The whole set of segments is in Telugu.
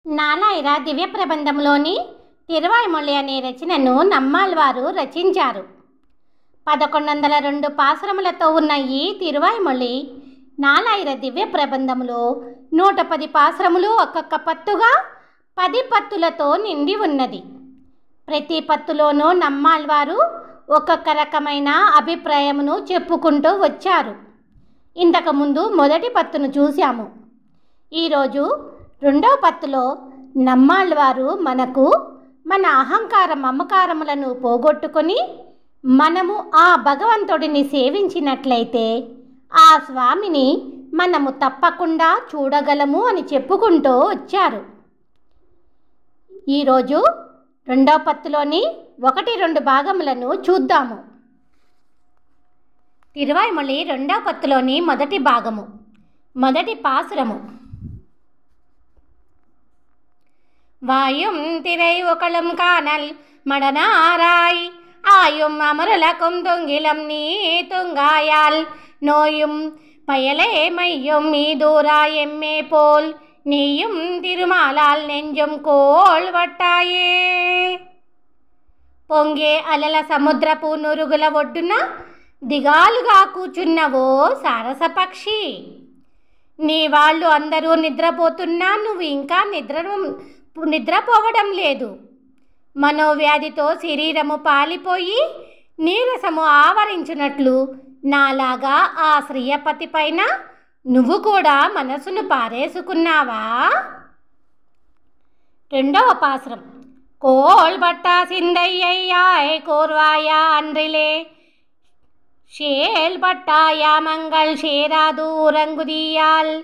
నాలాయిర దివ్య ప్రబంధంలోని తిరువాయ్మొళి అనే రచనను నమ్మాళ్వారు రచించారు. 1102 పాసురములతో ఉన్న ఈ తిరువాయ్మొళి నాలాయిర దివ్య ప్రబంధంలో 110 పాసురములు ఒక్కొక్క పత్తుగా 10 పత్తులతో నిండి ఉన్నది. ప్రతి పత్తులోనూ నమ్మాళ్వారు ఒక్కొక్క రకమైన అభిప్రాయమును చెప్పుకుంటూ వచ్చారు. ఇంతకుముందు మొదటి పత్తును చూశాము. ఈరోజు రెండవ పత్తులో నమ్మాళ్వారు మనకు మన అహంకార మమకారములను పోగొట్టుకొని మనము ఆ భగవంతుడిని సేవించినట్లయితే ఆ స్వామిని మనము తప్పకుండా చూడగలము అని చెప్పుకుంటూ వచ్చారు. ఈరోజు రెండవ పత్తులోని 1-2 భాగములను చూద్దాము. తిరువాయ్మొళి రెండవ పత్తులోని మొదటి భాగము, మొదటి పాసురము. வாயும் திரை ஒகலம் காணல் மடனாராய் ஆயும் அமரலக்கும் தொங்கிலம் நீ துங்காயால் நோயும் பயலே மையும் மீதூரா எம்மே போல் நீயும் திருமாலால் நெஞ்சும் கோள் వట్టాయే. పొంగే అలల సముద్రపు నురుగుల ఒడ్డున దిగాలుగా కూర్చున్నవో సారసపక్షి, నీ వాళ్ళు అందరూ నిద్రపోతున్నా నువ్వు ఇంకా నిద్రపోవడం లేదు. మనోవ్యాధితో శరీరము పాలిపోయి నీరసము ఆవరించినట్లు నాలాగా ఆ శ్రీయపతి పైన నువ్వు కూడా మనసును పారేసుకున్నావా? రెండవ పాసురం. కోల్ బట్టా సిందయ్యాయ్ కోర్వాయా అన్రిలే షేల్ బట్టాయా మంగళ్ షేరాదు రంగుదియాల్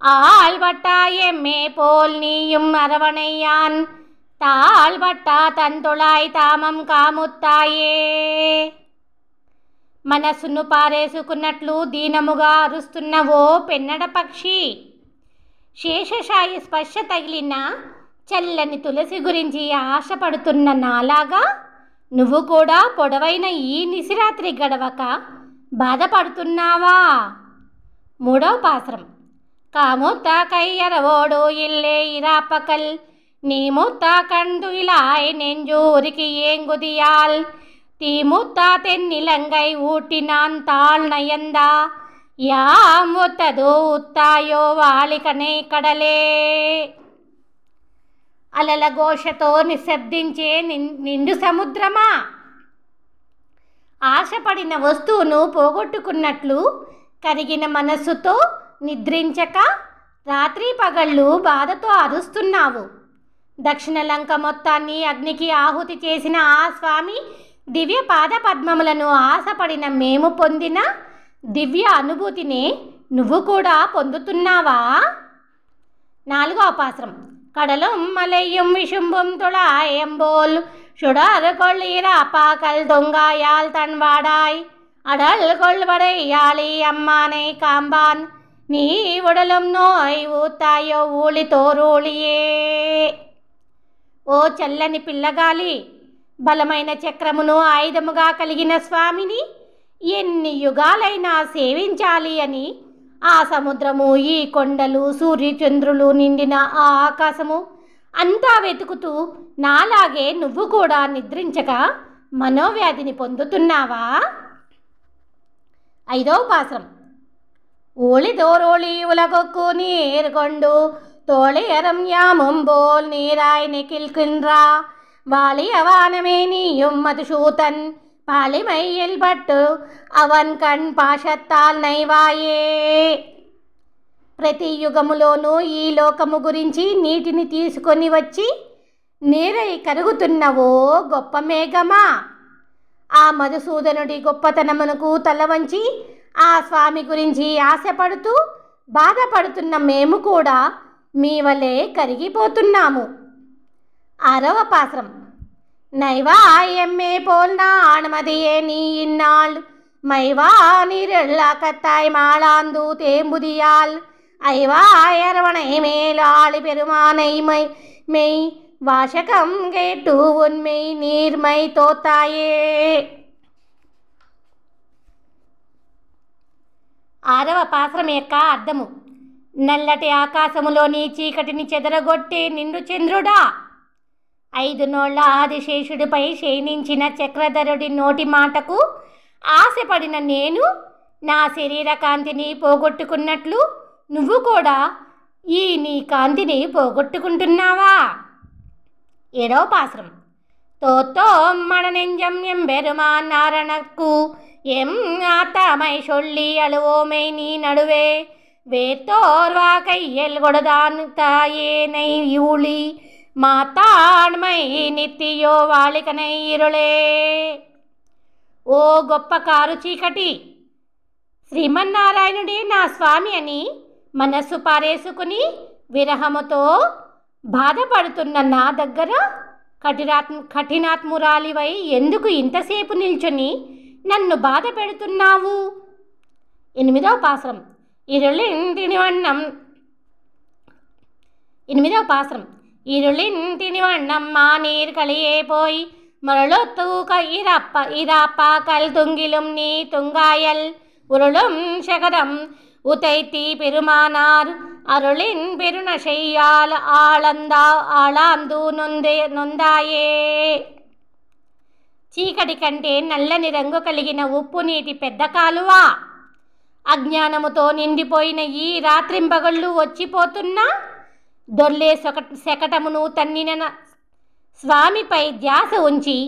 ஆள்பட்டா எம்மே போல் நீயும் அரவணையான் తాళ్బట్టా తంతుళాయ్ తామం కాముత్తాయే. మనసును పారేసుకున్నట్లు దీనముగా అరుస్తున్నవో పెన్నడ పక్షి, శేషశాయి స్పర్శ తగిలిన చల్లని తులసి గురించి ఆశపడుతున్న నాలాగా నువ్వు కూడా పొడవైన ఈ నిశిరాత్రి గడవక బాధపడుతున్నావా? మూడవ పాసురం. కాముత్త కయ్యరవోడు ఇల్లే ఇరాపకల్ నీ ముత్త కండు ఇలాయ్ నెంజూరికి ఏంగుదియాల్ తీముత్త తెన్నిలంగై ఊటినాన్ తాళ్ నయందా యాం ఒత్తదు ఉత్తాయో వాళికనే కడలే. అలల ఘోషతో నిశ్శబ్దించే నిండు సముద్రమా, ఆశపడిన వస్తువును పోగొట్టుకున్నట్లు కరిగిన మనస్సుతో నిద్రించక రాత్రి పగళ్ళు బాధతో అరుస్తున్నావు. దక్షిణ లంక మొత్తాన్ని అగ్నికి ఆహుతి చేసిన ఆ స్వామి దివ్య పాద పద్మములను ఆశపడిన మేము పొందిన దివ్య అనుభూతిని నువ్వు కూడా పొందుతున్నావా? నాలుగవ పాసురం. கடலும் மலையும் விஷும்பும் துளாயம்போல் சுடர் கொள்ளீராப்பாக்கல் தொங்காயால் தன்வாடாய் அடல் கொள்வடையாளி அம்மானை காம்பான் నీ ఉడలం నోయ్ ఊతాయో ఊళితోరూళియే. ఓ చల్లని పిల్లగాలి, బలమైన చక్రమును ఆయుధముగా కలిగిన స్వామిని ఎన్ని యుగాలైనా సేవించాలి అని ఆ సముద్రము, ఈ కొండలు, సూర్యచంద్రులు నిండిన ఆ ఆకాశము అంతా వెతుకుతూ నాలాగే నువ్వు కూడా నిద్రించక మనోవ్యాధిని పొందుతున్నావా? ఐదవ పాసురం. ஊழிதோரோழி உலகொக்கு நீர் கொண்டு தோழியரம் யாமும் போல் நீராய் நெகிழ்கின்றா வாலிய வானமே நீயும் மதுசூதன் பாலிமையில் பட்டு అవన్ కణ్ పాశత్తాల్ నైవాయే. ప్రతి యుగములోనూ ఈ లోకము గురించి నీటిని తీసుకొని వచ్చి నీరై కరుగుతున్నవో గొప్ప మేఘమా, ఆ మధుసూదనుడి గొప్పతనమునకు తల వంచి ఆ స్వామి గురించి ఆశపడుతూ బాధపడుతున్న మేము కూడా మీ వలె కరిగిపోతున్నాము. ఆరవ పాసురం. నైవా ఎమ్మే పోల్నా ఆణమదియే నీ ఇన్నాళ్ మైవా నీరెళ్ళకత్తాయ్ మాళాందు తేంబుదియాల్ ఐవా అరవణை மேலாளி பெருமானை மெய் வாசகம் கேட்டு உண்மை நீர்மை தோத்தாயே. ఆరవ పాసురం యొక్క అర్థము. నల్లటి ఆకాశములోని చీకటిని చెదరగొట్టే నిండు చంద్రుడా, 5 నోళ్ల ఆదిశేషుడిపై శయనించిన చక్రధరుడి నోటి మాటకు ఆశపడిన నేను నా శరీర కాంతిని పోగొట్టుకున్నట్లు నువ్వు కూడా ఈ నీ కాంతిని పోగొట్టుకుంటున్నావా? 7వ పాశ్రం. తోతో మణనెంజం ఎంబెరుమాన్ நாரணற்கு ஆத்தாமை சொல்லி அழுவோமை நீ நடுவே வேத்தோர்வா கையல் கொடுதான் தாயேனை யூழி మాతాడ్మై నిత్యో వాళికనై ఇరుళే. ఓ గొప్ప కారు చీకటి, శ్రీమన్నారాయణుడే నా స్వామి అని మనస్సు పారేసుకుని విరహముతో బాధపడుతున్న నా దగ్గర కఠినాత్మురాలివై ఎందుకు ఇంతసేపు నిల్చొని నన్ను బాధ పెడుతున్నావు? 8వ పాశ్రం. 8వ పాశ్రం. ഇരുളിന്തിനി വണ്ണം മാനീർ കളിയേ പോയി മരളൊത്തൂക ഇരാപ്പാക്കൽ തുങ്കിലും നീ തുങ്കായൽ ഉരുളും ശകരം ഉതൈത്തി പെരുമാനാർ అరుళిన్ పెరున శయ్యాల ఆళాందు నొందాయే. చీకటి కంటే నల్లని రంగు కలిగిన ఉప్పు నీటి పెద్ద కాలువ, అజ్ఞానముతో నిండిపోయిన ఈ రాత్రింబగళ్ళు వచ్చిపోతున్నా దొర్లే శకటమును తన్నిన స్వామిపై ధ్యాస ఉంచి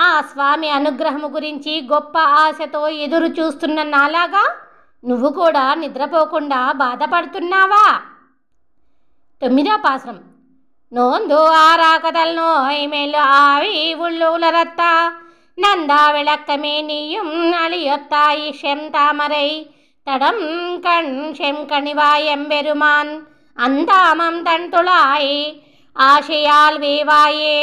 ఆ స్వామి అనుగ్రహము గురించి గొప్ప ఆశతో ఎదురు చూస్తున్న నాలాగా నువ్వు కూడా నిద్రపోకుండా బాధపడుతున్నావా? 9వ పాశ్రం. నోందు ఆరాకదల్ నోయ్ మేలు ఆవి உள்ளுலரத்தா நந்தா விளக்கமே நீயும் அழியொத்தாய் செம்தாமரை தடம் கண் செம்கணிவாய் எம்பெருமான் అందామం తంతుళాయి ఆశయాల్ వేవాయే.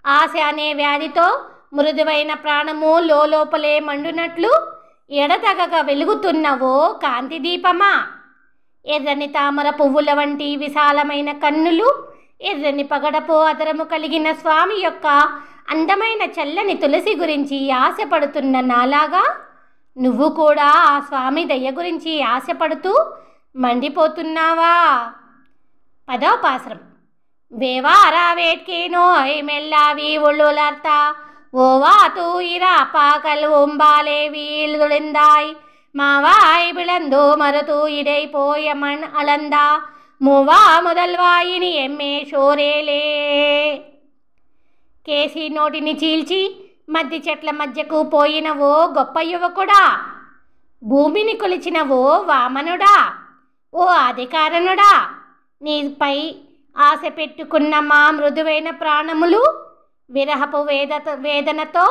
ఆశ అనే వ్యాధితో మృదువైన ప్రాణము లోపలే మండునట్లు ఎడతగక వెలుగుతున్నవో కాంతి దీపమా, ఎర్రని తామర పువ్వుల వంటి విశాలమైన కన్నులు, ఎర్రని పగడపు అదరము కలిగిన స్వామి యొక్క అందమైన చల్లని తులసి గురించి ఆశపడుతున్న నాలాగా నువ్వు కూడా ఆ స్వామి దయ గురించి ఆశపడుతూ మండిపోతున్నావా? 10వ పాశ్రం. వేవారా వేట్కేనోయ్ మెల్లావి ఉళ్ళులర్తా ఓవాతూ ఇరాపాకల్ ఓంబాలే వీళ్ళుళిందాయ్ మావాయ్ బిళందు మరుతూ ఇడైపోయ మణ్ అళందా మూవా ముదల్వాయిని ఎమ్మే షోరేలే. కేసి నోటిని చీల్చి మధ్య చెట్ల మధ్యకు పోయినవో గొప్ప యువకుడా, భూమిని కొలిచినవో వామనుడా, ఓ ఆదికారణుడా, నీపై ఆశ పెట్టుకున్న మా మృదువైన ప్రాణములు విరహపు వేదనతో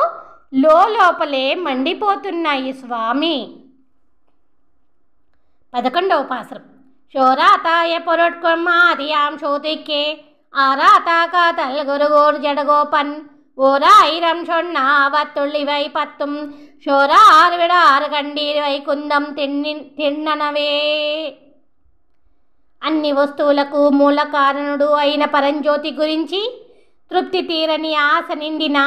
లోపలే మండిపోతున్నాయి స్వామి. 11వ పాశ్రం. శోరాతాయ పొరొట్కొమ్మాదియాం శోతిక్కే ஆராத்தாக்காத்தல் குருகூர் ஜடகோபன் ஓராயிரம் சொன்னாவத்துள்ளிவை பத்தும் சோரார் விடார் கண்டீர்வை కుందం తిన్ననవే. అన్ని వస్తువులకు మూల కారణుడు అయిన పరంజ్యోతి గురించి తృప్తి తీరని ఆశ నిండిన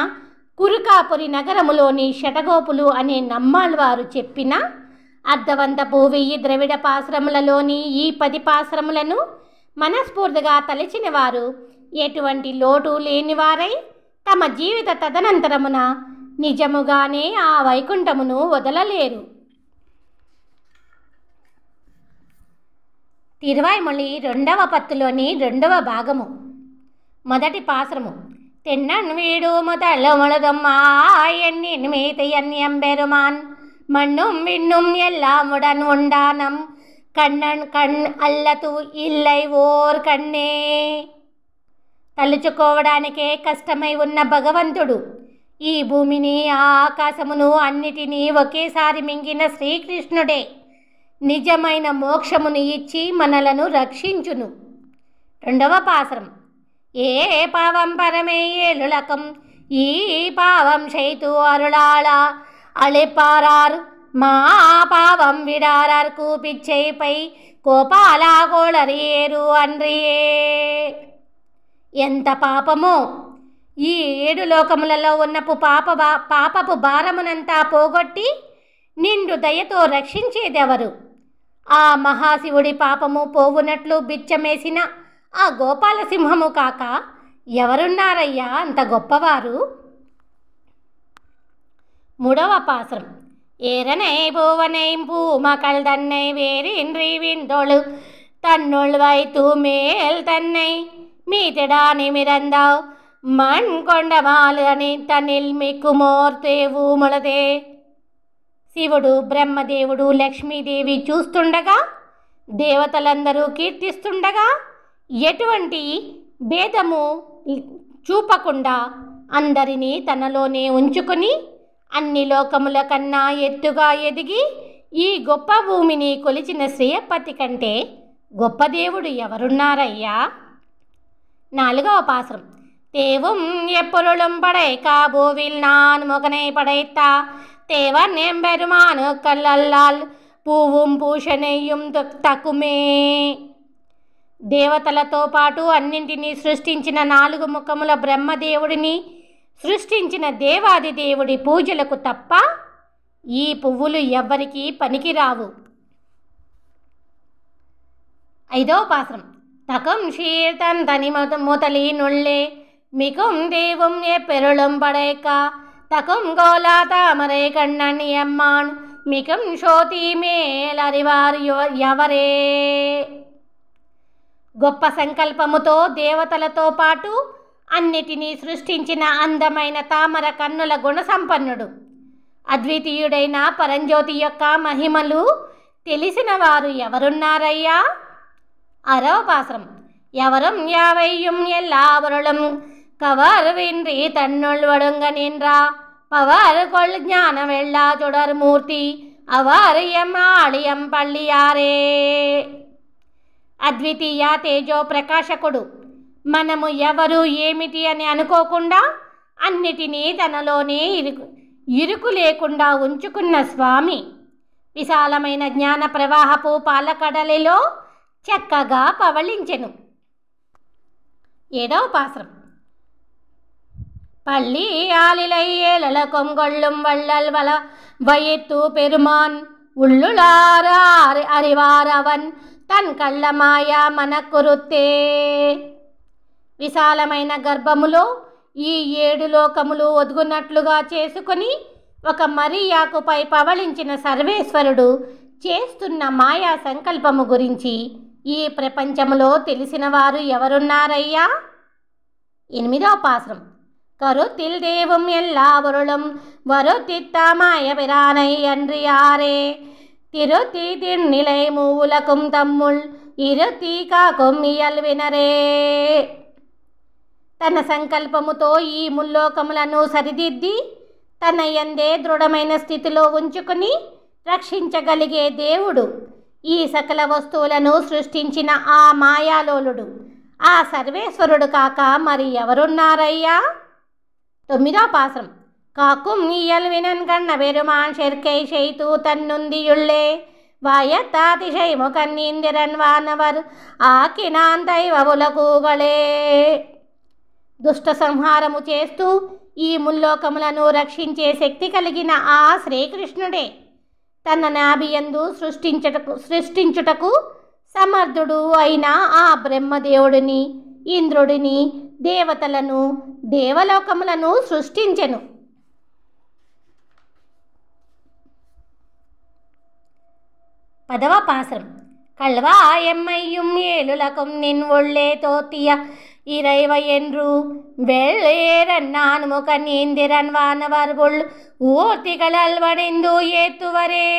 కురుకాపురి నగరములోని షటగోపులు అనే నమ్మాళ్వారు చెప్పిన అర్ధవంతపు 1000 ద్రవిడ పాశ్రములలోని ఈ 10 పాశ్రములను మనస్ఫూర్తిగా తలచిన వారు ఎటువంటి లోటు లేనివారై తమ జీవిత తదనంతరమున నిజముగానే ఆ వైకుంఠమును వదలలేరు. తిరువాయ్మొళి 2వ పత్తులోని 2వ భాగము. మొదటి పాశ్రము. తెన్నన్ వీడు మొదలు ముళదమ్మా ఎన్నిన్ మీత ఎన్నియంబెరుమాన్ మన్నుం విన్నుం ఎల్లాముడన్ ఉండానం కన్నన్ కణ్ అల్లతు ఇల్లై ఓర్ కన్నే. తలుచుకోవడానికే కష్టమై ఉన్న భగవంతుడు ఈ భూమిని ఆ ఆకాశమును అన్నిటినీ ఒకేసారి మింగిన శ్రీకృష్ణుడే నిజమైన మోక్షమును ఇచ్చి మనలను రక్షించును. 2వ పాశ్రం. ఏ పావం పరమే ఏలులకం ఈ పావం செய்து అరుళాళ అళిపారార్ మా పావం విడారార్ కూపిచ్చైపై కోపాలా కోళరియేరు అన్రియే. ఎంత పాపమో! ఈ 7 లోకములలో ఉన్న పాపపు భారమునంతా పోగొట్టి నిండు దయతో రక్షించేదెవరు? ఆ మహాశివుడి పాపము పోవునట్లు బిచ్చమేసిన ఆ గోపాలసింహము కాక ఎవరున్నారయ్యా అంత గొప్పవారు? మూడవ పాసురం. ఏరనై భువனை பூமகள் தன்னை வேறின்றி விண்டொழு தன்னுள் வைத்து மேல் தன்னை மீதிடா நிமிரந்தாவ் மண் కొండ మాలని తనిల్ మిక్కుమోర్తేవు మొలదే. శివుడు, బ్రహ్మదేవుడు, లక్ష్మీదేవి చూస్తుండగా, దేవతలందరూ కీర్తిస్తుండగా ఎటువంటి భేదము చూపకుండా అందరినీ తనలోనే ఉంచుకొని అన్ని లోకముల కన్నా ఎత్తుగా ఎదిగి ఈ గొప్ప భూమిని కొలిచిన శ్రీయపతి కంటే గొప్ప దేవుడు ఎవరున్నారయ్యా? నాలుగవ పాసురం. தேவும் எப்பொருளும் படைக்கா பூவில் நான் முகனை படைத்தா தேவன் எம்பெருமானு கல்லல்லால் పువ్வும் పూషణేయం తక్కుమే. దేవతలతో పాటు అన్నింటినీ సృష్టించిన 4 ముఖముల బ్రహ్మదేవుడిని సృష్టించిన దేవాది దేవుడి పూజలకు తప్ప ఈ పువ్వులు ఎవ్వరికీ పనికిరావు. 5వ పాసురం. తకం ஷீர்தன் தனி முதலினுள்ளே மிகும் தேவும் எப்பெருளும் படைக்கா தகும் கோலா தாமரை கண்ணன் எம்மான் మికం శోతి మేలరివారు ఎవరే. గొప్ప సంకల్పముతో దేవతలతో పాటు అన్నిటినీ సృష్టించిన అందమైన తామర కన్నుల గుణసంపన్నుడు అద్వితీయుడైన పరంజ్యోతి యొక్క మహిమలు తెలిసిన వారు ఎవరున్నారయ్యా? 6వ పాసురం. ఎవరం యావైயும் எல்லாவருளும் கவர்வின்றி தன்னுள் வடுங்க நின்றா பவர் கொள் ஞான வெள்ளா சுடர் మూర్తి அவர் எம் ஆழிయం పళ్ళియారే. అద్వితీయ తేజో ప్రకాశకుడు, మనము ఎవరు ఏమిటి అని అనుకోకుండా అన్నిటినీ తనలోనే ఇరుకు లేకుండా ఉంచుకున్న స్వామి విశాలమైన జ్ఞాన ప్రవాహపు పాలకడలిలో చక్కగా పవళించెను. 7వ పాసురం. பள்ளி ஆலிலை ஏழல கொங்கொள்ளும் வள்ளல் வள வயிற்று பெருமான் உள்ளுளார் அறிவாరవన్ తన్ కళ్ళ మాయా మనకురుతే. విశాలమైన గర్భములో ఈ 7 లోకములు ఒదుగునట్లుగా చేసుకుని ఒక మరియాకుపై పవళించిన సర్వేశ్వరుడు చేస్తున్న మాయా సంకల్పము గురించి ఈ ప్రపంచములో తెలిసిన వారు ఎవరున్నారయ్యా? 8వ పాసురం. கருத்தில் தேவும் எல்லாவருளும் வருத்தித்த மாய பிரானை அன்றியாரே திருத்தி திண்ணிலை மூவுலக்கும் தம்முள் இருத்தி కాకుం ఇయల్వినరే. తన సంకల్పముతో ఈ ముల్లోకములను సరిదిద్ది తన యందే దృఢమైన స్థితిలో ఉంచుకుని రక్షించగలిగే దేవుడు, ఈ సకల వస్తువులను సృష్టించిన ఆ మాయాలోలుడు, ఆ సర్వేశ్వరుడు కాక మరి ఎవరున్నారయ్యా? 9వ పాసురం. காக்கும் இயல்வினன் கண்ண பெருமான் செற்கை செய்து தன்னுந்தியுள்ளே வாயத்தாதிசைமு கண்ணீந்திரன் వానవర్ ఆకినాన్ దైవములకుగలే. దుష్ట సంహారము చేస్తూ ఈ ముల్లోకములను రక్షించే శక్తి కలిగిన ఆ శ్రీకృష్ణుడే తన నాభియందు సృష్టించుటకు సమర్థుడు అయిన ఆ బ్రహ్మదేవుడిని, ఇంద్రుడిని, దేవతలను, దేవలోకములను సృష్టించెను. 10వ పాసురం. கல்வா எம்மையும் ஏழுலகும் நின் உள்ளே தோத்திய இறைவ என்று வெள்ளேரன் நான் முகன் இந்திரன் வானவர் உள் ஊர்த்திகளல் వడిందు ఏతువరే.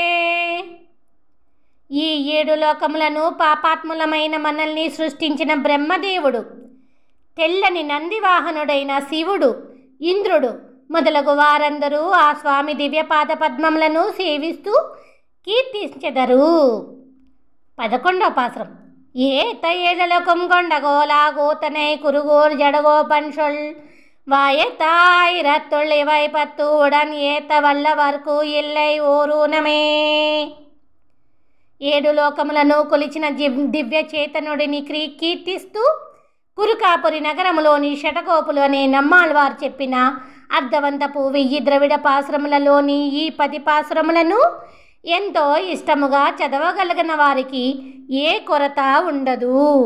ఈ 7 లోకములను పాపాత్ములమైన మనల్ని సృష్టించిన బ్రహ్మదేవుడు, తెల్లని నందివాహనుడైన శివుడు, ఇంద్రుడు మొదలగు వారందరూ ఆ స్వామి దివ్యపాద పద్మములను సేవిస్తూ కీర్తించెదరు. 11వ పాసురం. ஏத்த ஏழலக்கும் கொண்ட கோலா கூத்தனை குருகூர் ஜடகோபன் சொல் வாயத்தாயிரத்துள் இவை 10 உடன் ஏத்த వల్లవర్కు இல்லை ఓరూనమే. 7 లోకములను కొలిచిన దివ్య చేతనుడిని కీర్తిస్తూ కురుకాపురి నగరములోని షటకోపులు అనే నమ్మాళ్వారు చెప్పిన అర్ధవంతపు 1000 ద్రవిడ పాసురములలోని ఈ 10 పాసురములను ఎంతో ఇష్టముగా చదవగలిగిన వారికి ఏ కొరత ఉండదు.